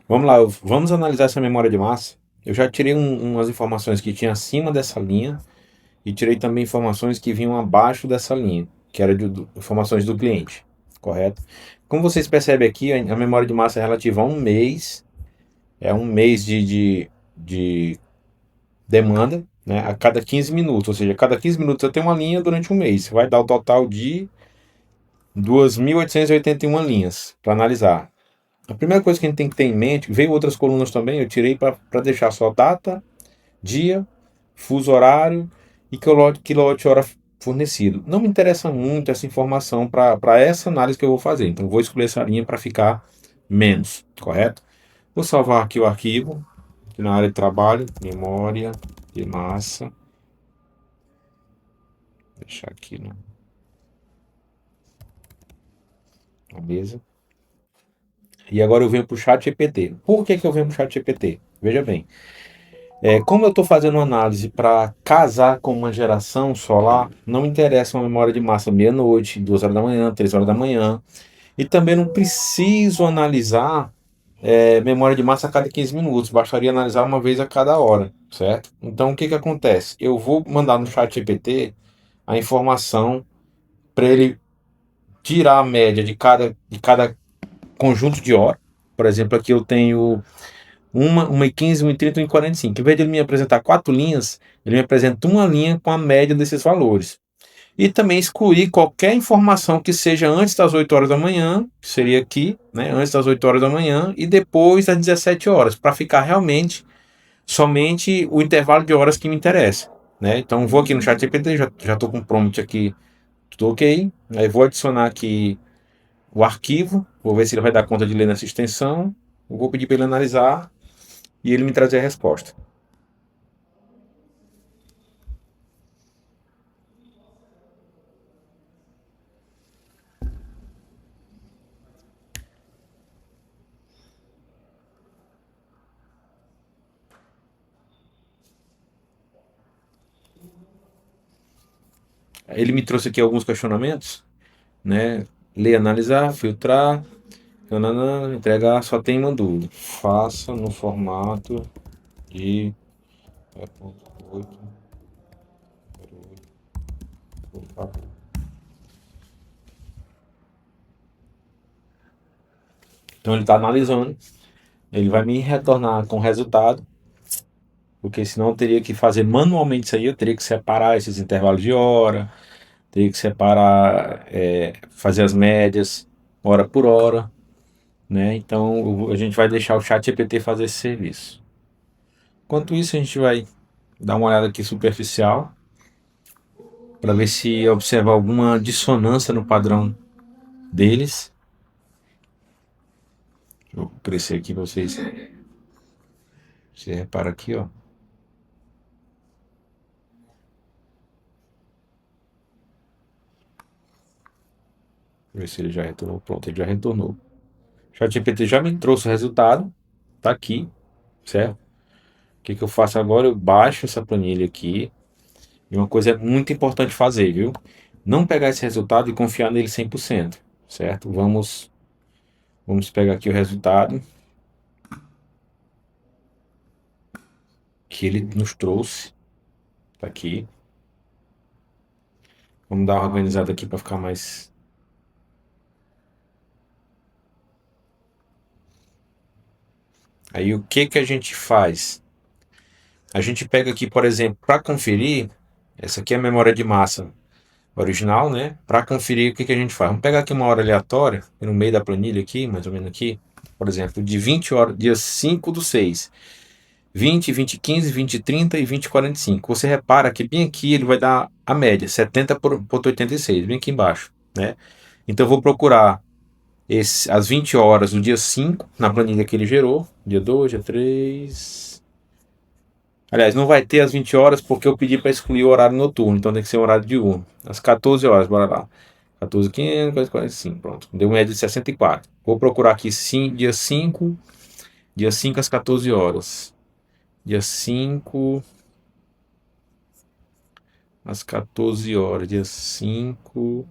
Vamos lá, vamos analisar essa memória de massa. Eu já tirei umas informações que tinha acima dessa linha e tirei também informações que vinham abaixo dessa linha, que era informações do cliente, correto? Como vocês percebem aqui, a memória de massa é relativa a um mês, é um mês de demanda, né, a cada 15 minutos, ou seja, a cada 15 minutos eu tenho uma linha durante um mês. Vai dar o total de 2.881 linhas para analisar. A primeira coisa que a gente tem que ter em mente, veio outras colunas também, eu tirei para deixar só data, dia, fuso horário e quilowatt-hora fornecido. Não me interessa muito essa informação para essa análise que eu vou fazer, então vou escolher essa linha para ficar menos, correto? Vou salvar aqui o arquivo, aqui na área de trabalho, memória de massa, deixar aqui na mesa. E agora eu venho para o chat GPT. Por que eu venho para o chat GPT? Veja bem, como eu estou fazendo uma análise para casar com uma geração solar, não me interessa uma memória de massa meia-noite, 2 horas da manhã, 3 horas da manhã. E também não preciso analisar memória de massa a cada 15 minutos, bastaria analisar uma vez a cada hora, certo? Então o que acontece? Eu vou mandar no chat GPT a informação para ele tirar a média de cada conjunto de horas. Por exemplo, aqui eu tenho uma e 15, uma e 30, uma e 45. Em vez de ele me apresentar 4 linhas, ele me apresenta uma linha com a média desses valores. E também excluir qualquer informação que seja antes das 8 horas da manhã, que seria aqui, né, antes das 8 horas da manhã, e depois das 17 horas, para ficar realmente somente o intervalo de horas que me interessa. Né? Então vou aqui no chat GPT, já estou com o prompt aqui, tudo ok. Aí vou adicionar aqui o arquivo, vou ver se ele vai dar conta de ler nessa extensão. Eu vou pedir para ele analisar e ele me trazer a resposta. Ele me trouxe aqui alguns questionamentos, né? Ler, analisar, filtrar, nananã, entregar, só tem uma dúvida. Faça no formato de 8, por favor. Então ele está analisando, ele vai me retornar com o resultado, porque senão eu teria que fazer manualmente isso aí, eu teria que separar esses intervalos de hora, teria que separar, fazer as médias, hora por hora, né? Então a gente vai deixar o chat GPT fazer esse serviço. Enquanto isso, a gente vai dar uma olhada aqui superficial para ver se observa alguma dissonância no padrão deles. Vou crescer aqui para vocês. Você repara aqui, ó. Ver se ele já retornou. Pronto, ele já retornou. O ChatGPT já me trouxe o resultado. Tá aqui, certo? O que eu faço agora? Eu baixo essa planilha aqui. E uma coisa muito importante fazer, viu? Não pegar esse resultado e confiar nele 100%, certo? Vamos pegar aqui o resultado que ele nos trouxe. Tá aqui. Vamos dar uma organizada aqui para ficar mais. Aí o que a gente faz? A gente pega aqui, por exemplo, para conferir, essa aqui é a memória de massa original, né? Para conferir o que a gente faz. Vamos pegar aqui uma hora aleatória, no meio da planilha aqui, mais ou menos aqui, por exemplo, de 20 horas, dia 5 do 6. 20, 20, 15, 20, 30 e 20, 45. Você repara que bem aqui ele vai dar a média, 70,86, bem aqui embaixo, né? Então eu vou procurar as 20 horas do dia 5 na planilha que ele gerou, dia 2, dia 3. Aliás, não vai ter às 20 horas porque eu pedi para excluir o horário noturno, então tem que ser o horário diurno. Às 14 horas, bora lá. 14h15, 45, pronto. Deu média de 64. Vou procurar aqui sim, dia 5 às 14 horas. Dia 5 às 14 horas. Dia 5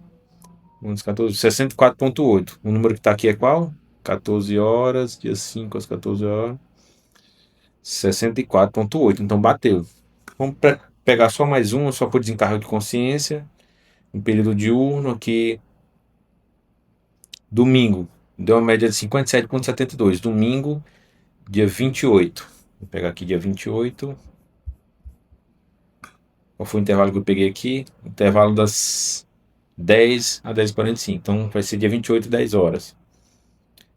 às 14, 64,8. O número que está aqui é qual? 14 horas, dia 5 às 14 horas, 64,8. Então bateu. Vamos pegar só mais uma, só por desencargo de consciência. Um período diurno aqui. Domingo, deu uma média de 57,72. Domingo, dia 28. Vou pegar aqui dia 28. Qual foi o intervalo que eu peguei aqui? Intervalo das 10 a 10h45. Então vai ser dia 28, 10 horas.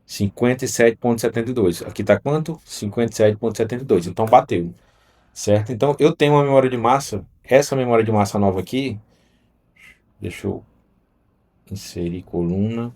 57,72. Aqui tá quanto? 57,72. Então bateu. Certo? Então eu tenho uma memória de massa. Essa memória de massa nova aqui. Deixa eu inserir coluna.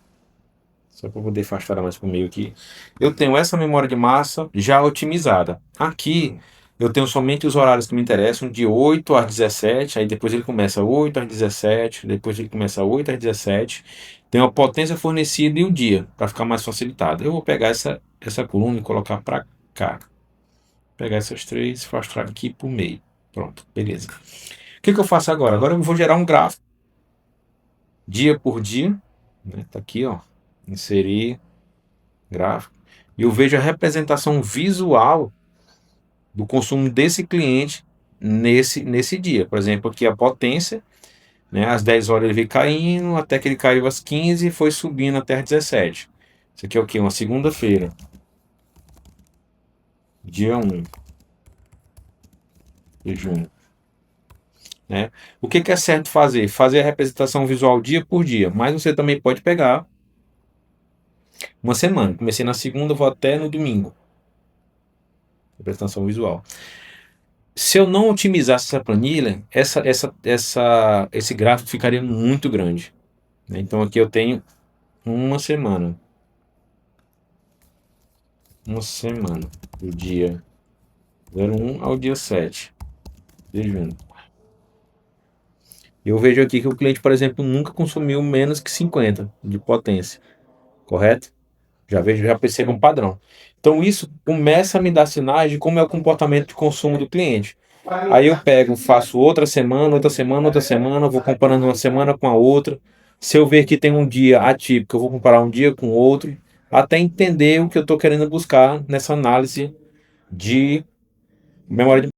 Só para poder afastar mais comigo aqui. Eu tenho essa memória de massa já otimizada. Aqui eu tenho somente os horários que me interessam, de 8 às 17, aí depois ele começa 8 às 17, depois ele começa 8 às 17. Tem a potência fornecida e o dia, para ficar mais facilitado. Eu vou pegar essa coluna e colocar para cá. Pegar essas três e afastar aqui por meio. Pronto, beleza. O que eu faço agora? Agora eu vou gerar um gráfico. Dia por dia. Né? Tá aqui, ó. Inserir gráfico. E eu vejo a representação visual do consumo desse cliente nesse dia. Por exemplo, aqui a potência, né? Às 10 horas ele veio caindo, até que ele caiu às 15 e foi subindo até às 17. Isso aqui é o quê? Uma segunda-feira. Dia 1 de junho. Né? O que é certo fazer? Fazer a representação visual dia por dia. Mas você também pode pegar uma semana. Comecei na segunda, vou até no domingo. Representação visual. Se eu não otimizasse essa planilha, esse gráfico ficaria muito grande. Né? Então aqui eu tenho uma semana. Uma semana. Do dia 01 ao dia 7 de junho. Eu vejo aqui que o cliente, por exemplo, nunca consumiu menos que 50 de potência. Correto? Já percebo um padrão. Então isso começa a me dar sinais de como é o comportamento de consumo do cliente. Aí eu pego, faço outra semana, outra semana, outra semana, vou comparando uma semana com a outra. Se eu ver que tem um dia atípico, eu vou comparar um dia com outro, até entender o que eu estou querendo buscar nessa análise de memória de